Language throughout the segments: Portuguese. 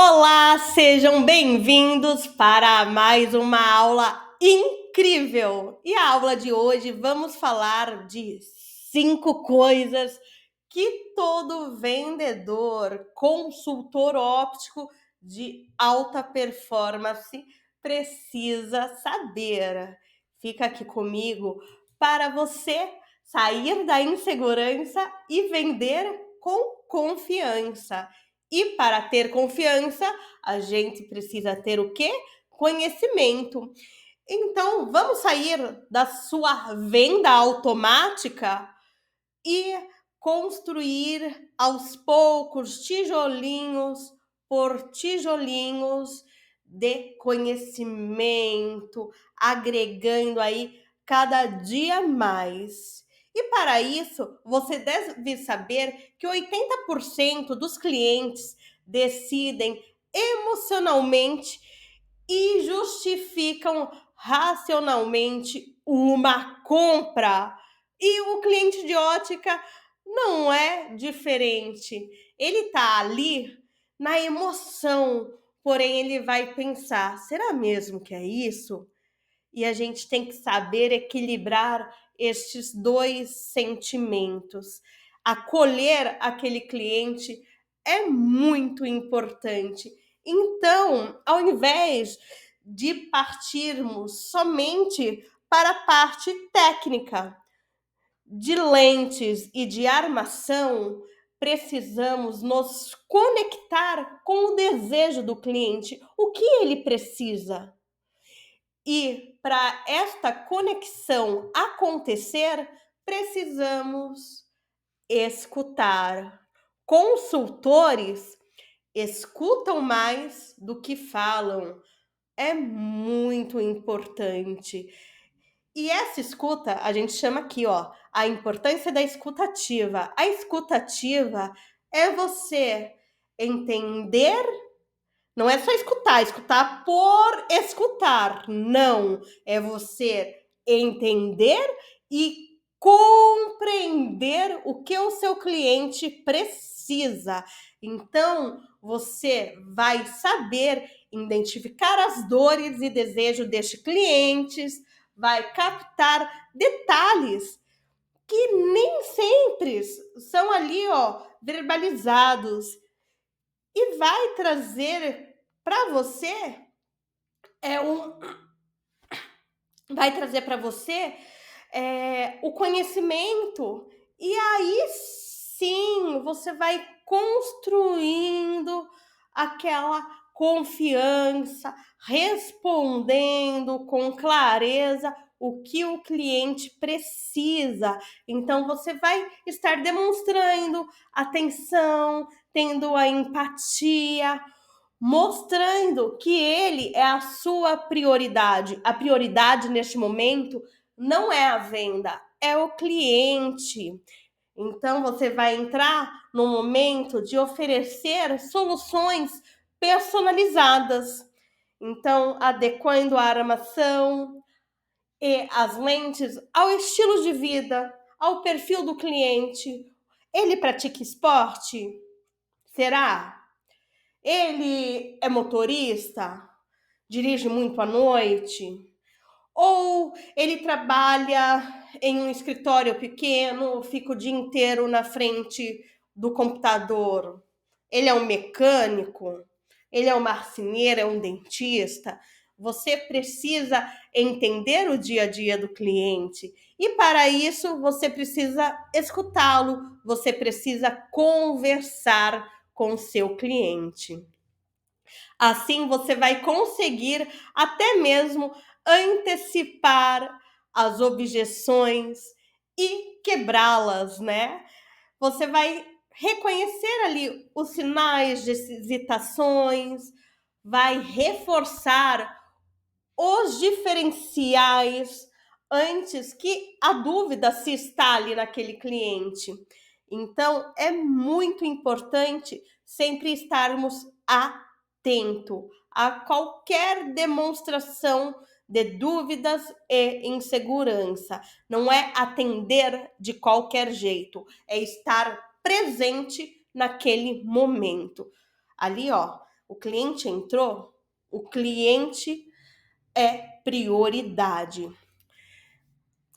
Olá, sejam bem-vindos para mais uma aula incrível. E a aula de hoje vamos falar de 5 coisas que todo vendedor, consultor óptico de alta performance precisa saber. Fica aqui comigo para você sair da insegurança e vender com confiança. E para ter confiança, a gente precisa ter o quê? Conhecimento. Então, vamos sair da sua venda automática e construir aos poucos, tijolinhos por tijolinhos de conhecimento, agregando aí cada dia mais. E para isso, você deve saber que 80% dos clientes decidem emocionalmente e justificam racionalmente uma compra. E o cliente de ótica não é diferente. Ele está ali na emoção, porém ele vai pensar: será mesmo que é isso? E a gente tem que saber equilibrar estes dois sentimentos. Acolher aquele cliente é muito importante. Então, ao invés de partirmos somente para a parte técnica de lentes e de armação, precisamos nos conectar com o desejo do cliente. O que ele precisa? E para esta conexão acontecer, precisamos escutar. Consultores escutam mais do que falam. É muito importante. E essa escuta, a gente chama aqui, ó, a importância da escutativa. A escutativa é você entender, não é só escutar, escutar por escutar. Não, é você entender e compreender o que o seu cliente precisa. Então, você vai saber identificar as dores e desejos deste cliente, vai captar detalhes que nem sempre são ali, ó, verbalizados e vai trazer para você é um vai trazer para você o conhecimento e aí sim você vai construindo aquela confiança, respondendo com clareza o que o cliente precisa. Então você vai estar demonstrando atenção, tendo a empatia, mostrando que ele é a sua prioridade. A prioridade neste momento não é a venda, é o cliente. Então você vai entrar no momento de oferecer soluções personalizadas. Então, adequando a armação e as lentes ao estilo de vida, ao perfil do cliente. Ele pratica esporte? Será? Ele é motorista? Dirige muito à noite? Ou ele trabalha em um escritório pequeno, fica o dia inteiro na frente do computador? Ele é um mecânico? Ele é um marceneiro? É um dentista? Você precisa entender o dia a dia do cliente. E para isso, você precisa escutá-lo, você precisa conversar com o seu cliente. Assim você vai conseguir até mesmo antecipar as objeções e quebrá-las, né? Você vai reconhecer ali os sinais de hesitações, vai reforçar os diferenciais antes que a dúvida se instale naquele cliente. Então, é muito importante sempre estarmos atento a qualquer demonstração de dúvidas e insegurança. Não é atender de qualquer jeito, é estar presente naquele momento. Ali, ó, O cliente entrou, o cliente é prioridade.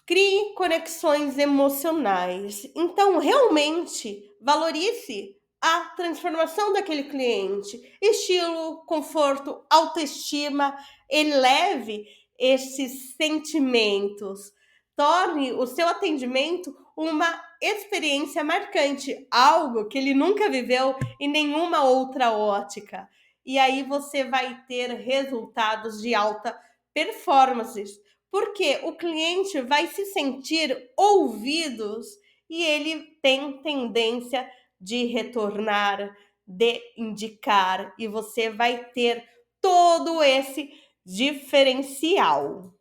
Crie conexões emocionais. Então, realmente, valorize a transformação daquele cliente. Estilo, conforto, autoestima. Eleve esses sentimentos. Torne o seu atendimento uma experiência marcante, algo que ele nunca viveu em nenhuma outra ótica. E aí você vai ter resultados de alta performance, porque o cliente vai se sentir ouvidos e ele tem tendência de retornar, de indicar, e você vai ter todo esse diferencial.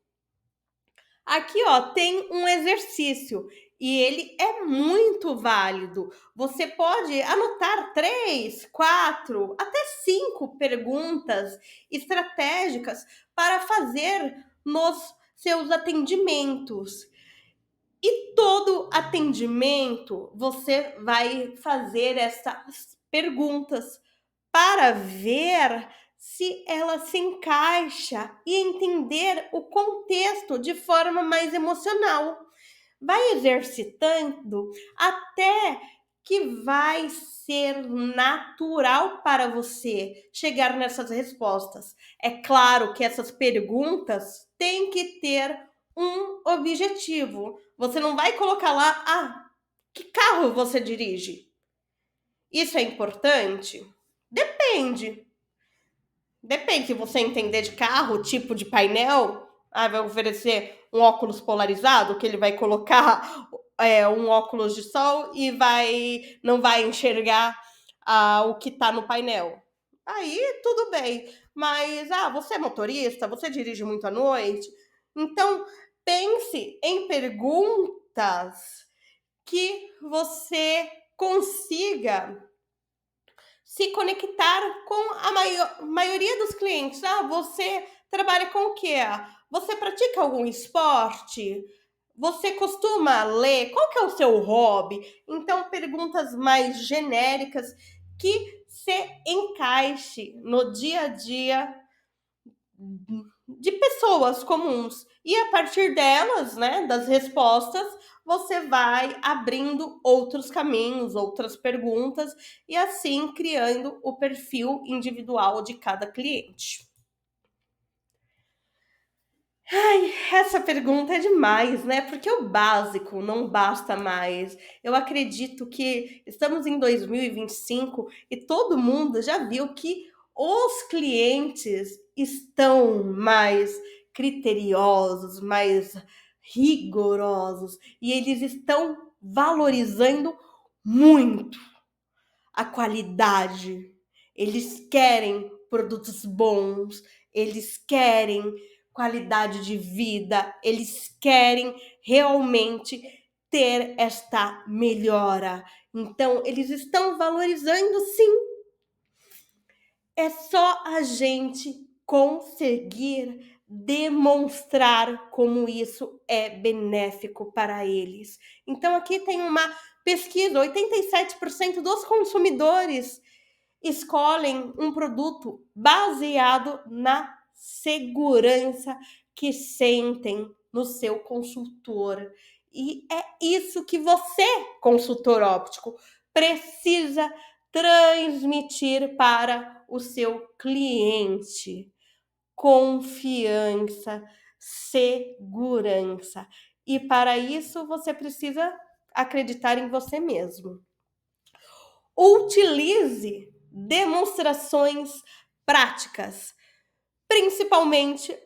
Aqui, ó, tem um exercício e ele é muito válido. Você pode anotar 3, 4, até 5 perguntas estratégicas para fazer nos seus atendimentos. E todo atendimento você vai fazer essas perguntas para ver se ela se encaixa e entender o contexto de forma mais emocional. Vai exercitando até que vai ser natural para você chegar nessas respostas. É claro que essas perguntas têm que ter um objetivo. Você não vai colocar lá, que carro você dirige? Isso é importante? Depende. Depende, se você entender de carro, tipo de painel, vai oferecer um óculos polarizado, que ele vai colocar um óculos de sol e não vai enxergar o que está no painel. Aí tudo bem. Mas você é motorista, você dirige muito à noite, então pense em perguntas que você consiga se conectar com a maioria dos clientes. Você trabalha com o quê? Você pratica algum esporte? Você costuma ler? Qual que é o seu hobby? Então, perguntas mais genéricas que se encaixe no dia a dia de pessoas comuns. E a partir delas, né, das respostas, você vai abrindo outros caminhos, outras perguntas e assim criando o perfil individual de cada cliente. Essa pergunta é demais, né? Porque o básico não basta mais. Eu acredito que estamos em 2025 e todo mundo já viu que os clientes estão mais criteriosos, mais rigorosos e eles estão valorizando muito a qualidade. Eles querem produtos bons, eles querem qualidade de vida, eles querem realmente ter esta melhora. Então, eles estão valorizando sim. É só a gente conseguir demonstrar como isso é benéfico para eles. Então, aqui tem uma pesquisa: 87% dos consumidores escolhem um produto baseado na segurança que sentem no seu consultor. E é isso que você, consultor óptico, precisa transmitir para o seu cliente: confiança, segurança. E para isso você precisa acreditar em você mesmo. Utilize demonstrações práticas, principalmente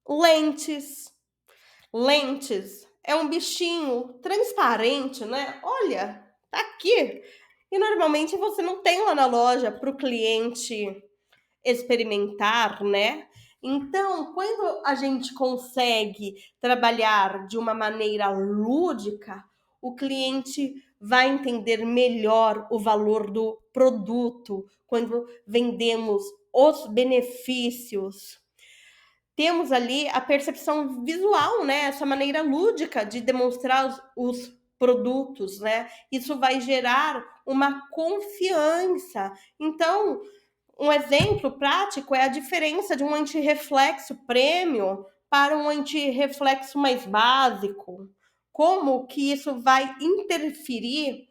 lentes. Lentes é um bichinho transparente, né? Olha, tá aqui. E normalmente você não tem lá na loja para o cliente experimentar, né? Então, quando a gente consegue trabalhar de uma maneira lúdica, o cliente vai entender melhor o valor do produto quando vendemos os benefícios. Temos ali a percepção visual, né? Essa maneira lúdica de demonstrar os produtos, né? Isso vai gerar uma confiança. Então, Um exemplo prático é a diferença de um antirreflexo premium para um antirreflexo mais básico. Como que isso vai interferir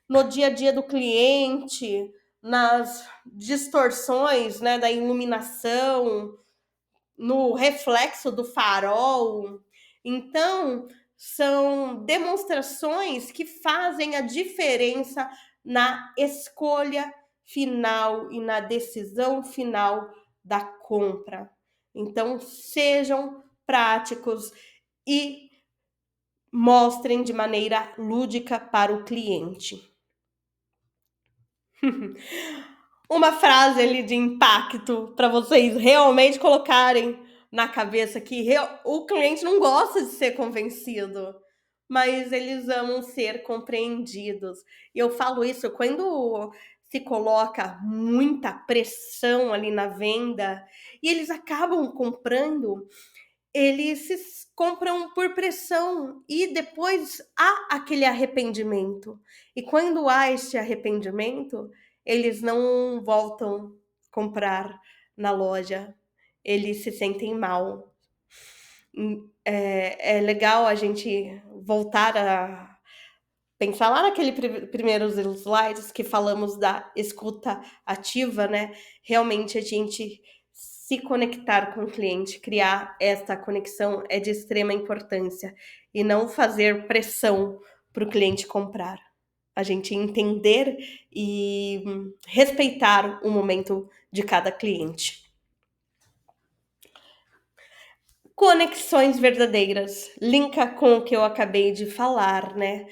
no dia a dia do cliente, nas distorções, né, da iluminação, no reflexo do farol. Então, são demonstrações que fazem a diferença na escolha final e na decisão final da compra. Então, sejam práticos e mostrem de maneira lúdica para o cliente. Uma frase ali de impacto para vocês realmente colocarem na cabeça que o cliente não gosta de ser convencido, mas eles amam ser compreendidos. E eu falo isso quando se coloca muita pressão ali na venda e eles acabam comprando, eles se compram por pressão e depois há aquele arrependimento. E quando há este arrependimento, eles não voltam comprar na loja. Eles se sentem mal. É legal a gente voltar a pensar lá naquele primeiros slides que falamos da escuta ativa, né? Realmente a gente se conectar com o cliente, criar esta conexão é de extrema importância e não fazer pressão para o cliente comprar. A gente entender e respeitar o momento de cada cliente. Conexões verdadeiras, linka com o que eu acabei de falar, né?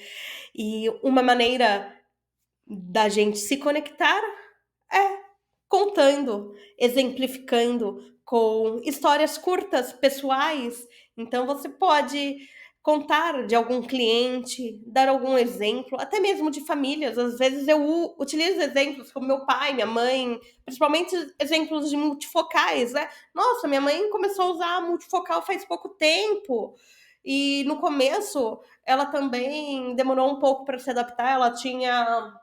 E uma maneira da gente se conectar é contando, exemplificando com histórias curtas, pessoais. Então você pode contar de algum cliente, dar algum exemplo, até mesmo de famílias. Às vezes eu utilizo exemplos como meu pai, minha mãe, principalmente exemplos de multifocais, né? Nossa, minha mãe começou a usar multifocal faz pouco tempo. E no começo ela também demorou um pouco para se adaptar, ela tinha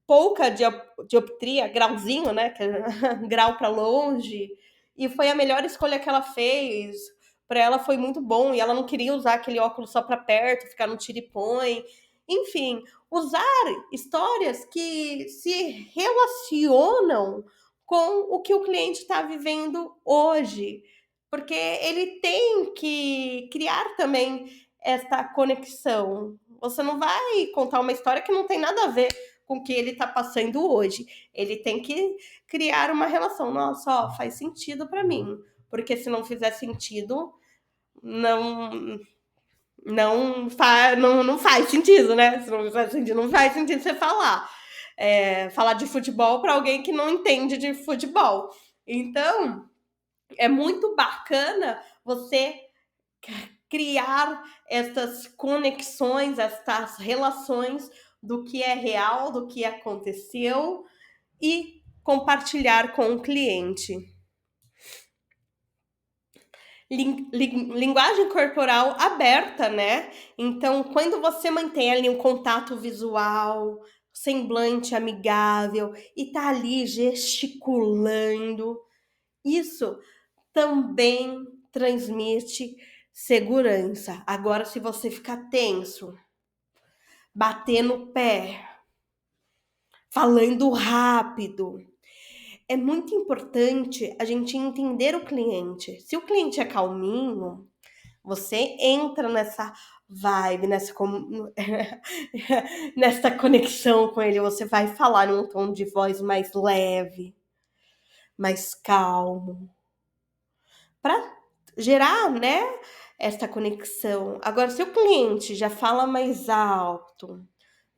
pouca dioptria, grauzinho, né? Que é grau para longe. E foi a melhor escolha que ela fez. Para ela foi muito bom. E ela não queria usar aquele óculos só para perto, ficar no tira e põe. Enfim, usar histórias que se relacionam com o que o cliente está vivendo hoje. Porque ele tem que criar também esta conexão. Você não vai contar uma história que não tem nada a ver com o que ele está passando hoje. Ele tem que criar uma relação. Nossa, ó, faz sentido para mim. Porque se não fizer sentido, não não faz sentido, né? Se não faz sentido, não faz sentido você falar. Falar de futebol para alguém que não entende de futebol. Então, é muito bacana você criar essas conexões, essas relações do que é real, do que aconteceu e compartilhar com o cliente. Linguagem corporal aberta, né? Então, quando você mantém ali um contato visual, semblante amigável e tá ali gesticulando, isso também transmite segurança. Agora, se você ficar tenso, bater no pé, falando rápido, é muito importante a gente entender o cliente. Se o cliente é calminho, você entra nessa vibe, nessa conexão com ele, você vai falar num tom de voz mais leve, mais calmo, para gerar, né, essa conexão. Agora, se o cliente já fala mais alto,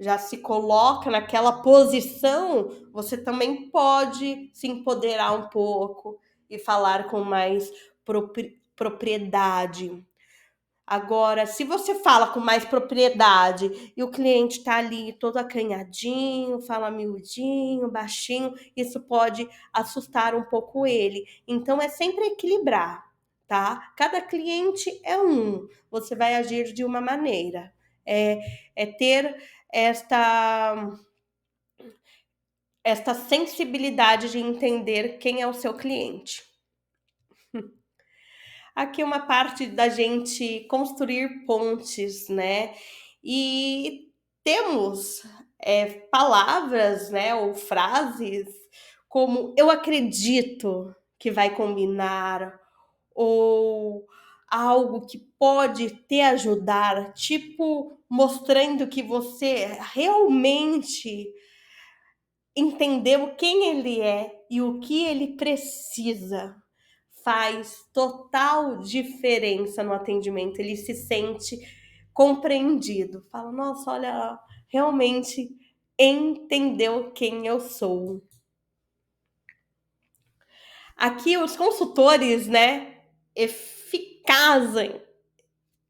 já se coloca naquela posição, você também pode se empoderar um pouco e falar com mais propriedade. Agora, se você fala com mais propriedade e o cliente está ali todo acanhadinho, fala miudinho, baixinho, isso pode assustar um pouco ele. Então, é sempre equilibrar, tá? Cada cliente é um, você vai agir de uma maneira. É ter esta esta sensibilidade de entender quem é o seu cliente. Aqui uma parte da gente construir pontes, né? E temos palavras, né, ou frases como eu acredito que vai combinar, ou algo que pode te ajudar, tipo mostrando que você realmente entendeu quem ele é e o que ele precisa. Faz total diferença no atendimento. Ele se sente compreendido. Fala, nossa, olha, realmente entendeu quem eu sou. Aqui os consultores, né, eficazem.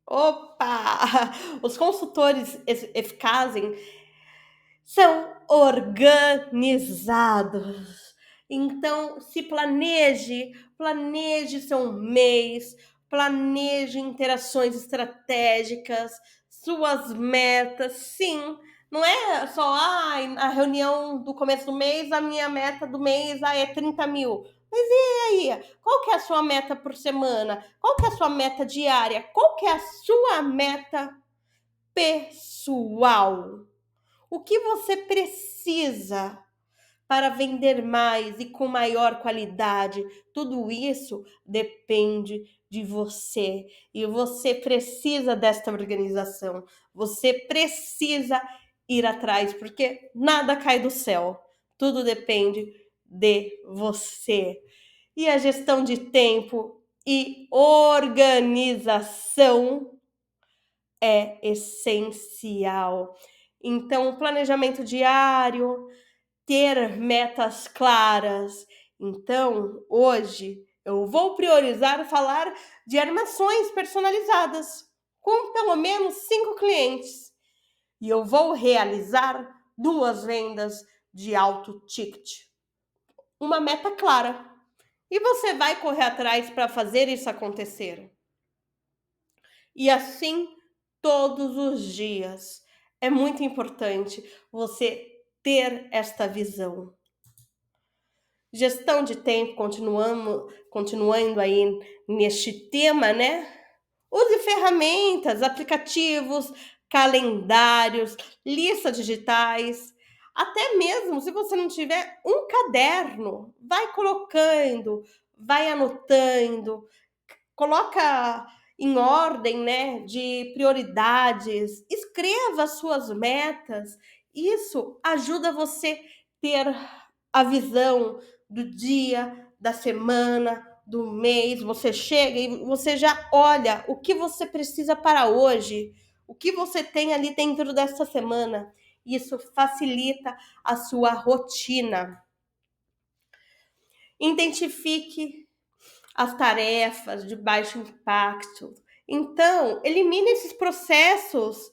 Opa! Os consultores eficazem são organizados. Então, se planeje seu mês, planeje interações estratégicas, suas metas. Sim, não é só a reunião do começo do mês, a minha meta do mês é 30 mil. Mas e aí? Qual que é a sua meta por semana? Qual que é a sua meta diária? Qual que é a sua meta pessoal? O que você precisa para vender mais e com maior qualidade? Tudo isso depende de você. E você precisa desta organização. Você precisa ir atrás, porque nada cai do céu. Tudo depende de você. E a gestão de tempo e organização é essencial. Então, o planejamento diário, ter metas claras. Então, hoje eu vou priorizar falar de armações personalizadas com pelo menos 5 clientes. E eu vou realizar 2 vendas de alto ticket. Uma meta clara. E você vai correr atrás para fazer isso acontecer. E assim todos os dias. É muito importante você ter esta visão. Gestão de tempo, continuando aí neste tema, né? Use ferramentas, aplicativos, calendários, listas digitais. Até mesmo se você não tiver um caderno, vai colocando, vai anotando, coloca em ordem, né, de prioridades, escreva as suas metas. Isso ajuda você ter a visão do dia, da semana, do mês. Você chega e você já olha o que você precisa para hoje, o que você tem ali dentro dessa semana. Isso facilita a sua rotina. Identifique as tarefas de baixo impacto. Então, elimine esses processos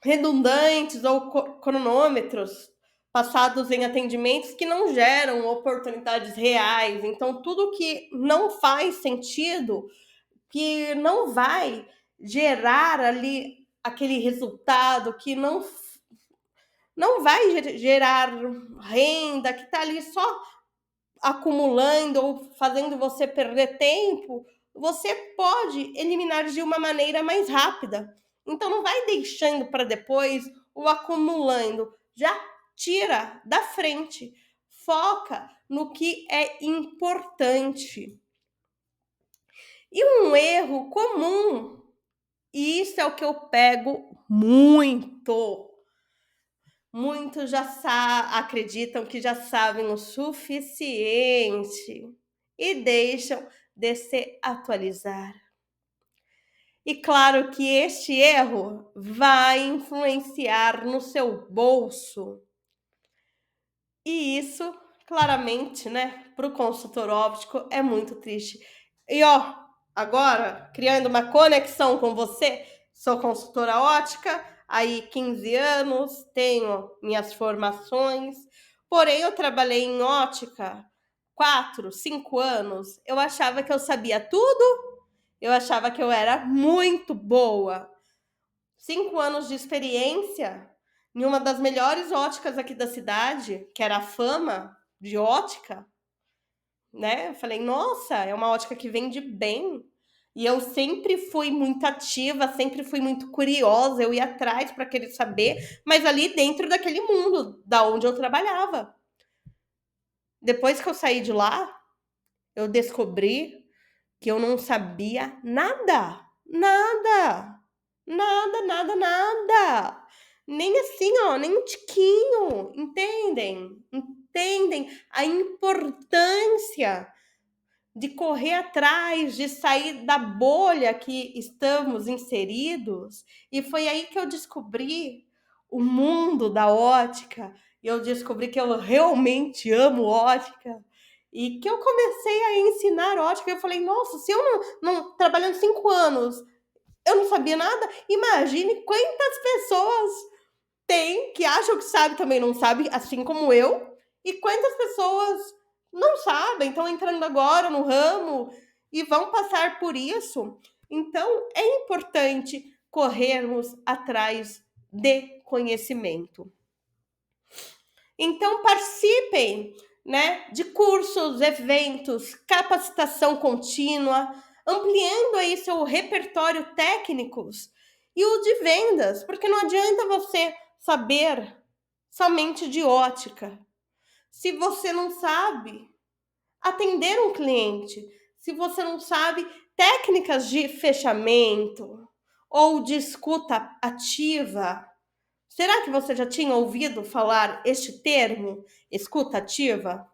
redundantes ou cronômetros passados em atendimentos que não geram oportunidades reais. Então, tudo que não faz sentido, que não vai gerar ali aquele resultado, que não vai gerar renda, que está ali só acumulando ou fazendo você perder tempo, você pode eliminar de uma maneira mais rápida. Então não vai deixando para depois ou acumulando, já tira da frente, foca no que é importante. E um erro comum, e isso é o que eu pego muito. Muitos já acreditam que já sabem o suficiente e deixam de se atualizar. E claro que este erro vai influenciar no seu bolso. E isso, claramente, né, para o consultor óptico é muito triste. E ó, agora, criando uma conexão com você, sou consultora ótica, aí 15 anos, tenho minhas formações, porém eu trabalhei em ótica 4, 5 anos, eu achava que eu sabia tudo, eu achava que eu era muito boa. 5 anos de experiência, em uma das melhores óticas aqui da cidade, que era a Fama de ótica, né? Eu falei, nossa, é uma ótica que vende bem. E eu sempre fui muito ativa, sempre fui muito curiosa, eu ia atrás para querer saber, mas ali dentro daquele mundo da onde eu trabalhava. Depois que eu saí de lá, eu descobri que eu não sabia nada, nada, nada, nada, nada. Nem assim, ó, nem um tiquinho, entendem? Entendem a importância de correr atrás, de sair da bolha que estamos inseridos. E foi aí que eu descobri o mundo da ótica. E eu descobri que eu realmente amo ótica. E que eu comecei a ensinar ótica. Eu falei, nossa, se eu não trabalhando 5 anos, eu não sabia nada, imagine quantas pessoas tem que acham que sabe também não sabe, assim como eu, e quantas pessoas não sabem, estão entrando agora no ramo e vão passar por isso. Então, é importante corrermos atrás de conhecimento. Então, participem, né, de cursos, eventos, capacitação contínua, ampliando aí seu repertório técnicos e o de vendas, porque não adianta você saber somente de ótica. Se você não sabe atender um cliente, se você não sabe técnicas de fechamento ou de escuta ativa, será que você já tinha ouvido falar este termo, escuta ativa?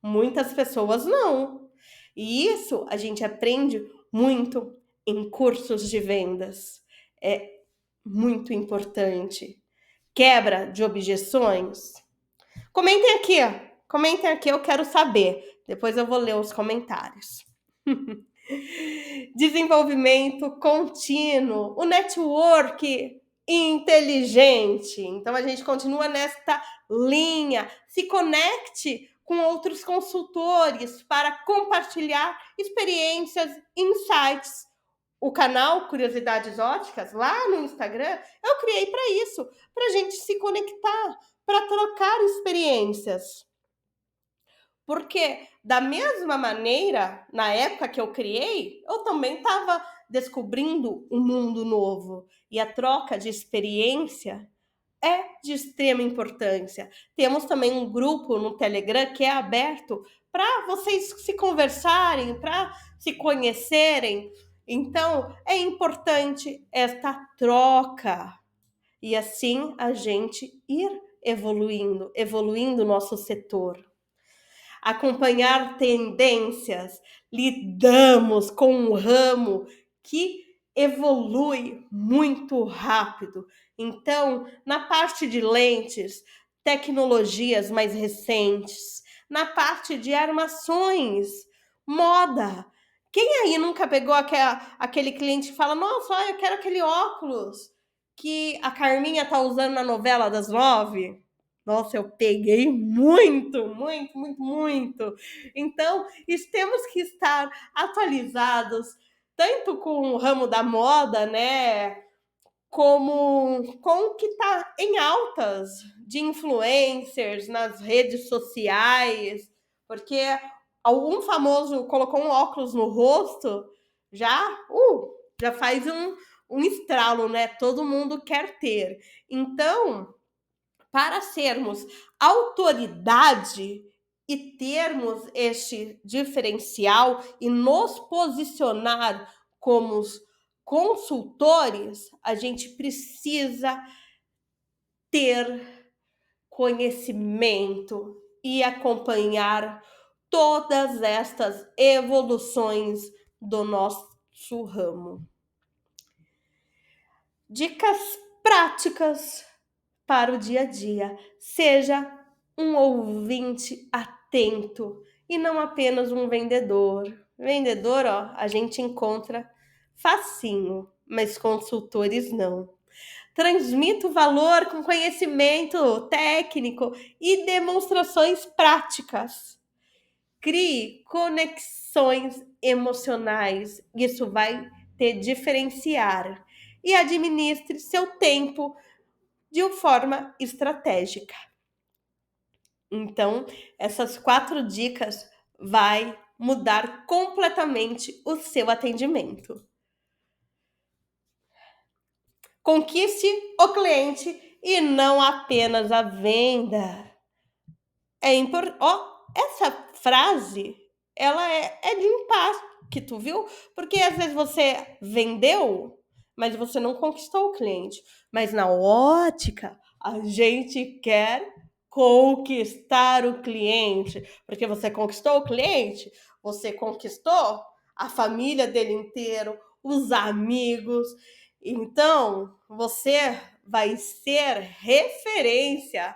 Muitas pessoas não. E isso a gente aprende muito em cursos de vendas. É muito importante. Quebra de objeções. Comentem aqui, eu quero saber. Depois eu vou ler os comentários. Desenvolvimento contínuo, o network inteligente. Então a gente continua nesta linha. Se conecte com outros consultores para compartilhar experiências, insights. O canal Curiosidades Óticas, lá no Instagram, eu criei para isso, para a gente se conectar, para trocar experiências. Porque, da mesma maneira, na época que eu criei, eu também estava descobrindo um mundo novo. E a troca de experiência é de extrema importância. Temos também um grupo no Telegram que é aberto para vocês se conversarem, para se conhecerem. Então, é importante esta troca. E assim a gente ir evoluindo o nosso setor. Acompanhar tendências, lidamos com um ramo que evolui muito rápido. Então, na parte de lentes, tecnologias mais recentes, na parte de armações, moda. Quem aí nunca pegou aquele cliente que fala: Nossa, olha, eu quero aquele óculos que a Carminha tá usando na novela das 9? Nossa, eu peguei muito, muito, muito, muito. Então, temos que estar atualizados, tanto com o ramo da moda, né? Como com o que está em altas de influencers nas redes sociais, porque algum famoso colocou um óculos no rosto, já faz um estralo, né? Todo mundo quer ter. Então, para sermos autoridade e termos este diferencial e nos posicionar como consultores, a gente precisa ter conhecimento e acompanhar todas estas evoluções do nosso ramo. Dicas práticas para o dia a dia. Seja um ouvinte atento e não apenas um vendedor. Vendedor, ó, a gente encontra facinho, mas consultores não. Transmita o valor com conhecimento técnico e demonstrações práticas. Crie conexões emocionais. Isso vai te diferenciar. E administre seu tempo de forma estratégica. Então, essas 4 dicas vai mudar completamente o seu atendimento. Conquiste o cliente e não apenas a venda. Essa frase, ela é de impacto, viu? Porque às vezes você vendeu, mas você não conquistou o cliente. Mas na ótica, a gente quer conquistar o cliente, porque você conquistou o cliente, você conquistou a família dele inteiro, os amigos. Então, você vai ser referência.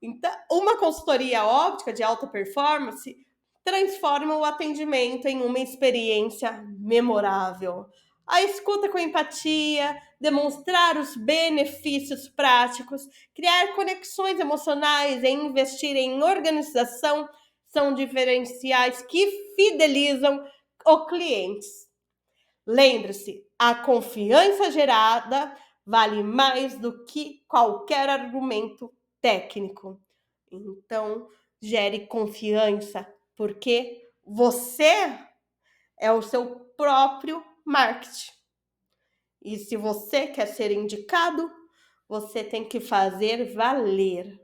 Então, uma consultoria óptica de alta performance transforma o atendimento em uma experiência memorável. A escuta com empatia, demonstrar os benefícios práticos, criar conexões emocionais e investir em organização são diferenciais que fidelizam os clientes. Lembre-se, a confiança gerada vale mais do que qualquer argumento técnico. Então, gere confiança, porque você é o seu próprio marketing. E se você quer ser indicado, você tem que fazer valer.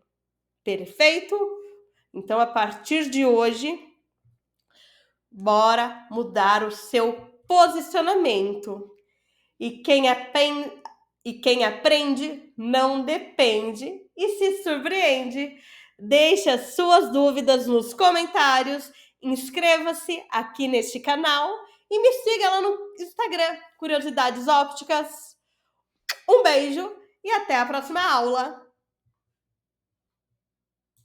Perfeito? Então, a partir de hoje, bora mudar o seu posicionamento. E quem aprende não depende e se surpreende. Deixe as suas dúvidas nos comentários, inscreva-se aqui neste canal e me siga lá no Instagram, Curiosidades Ópticas. Um beijo e até a próxima aula!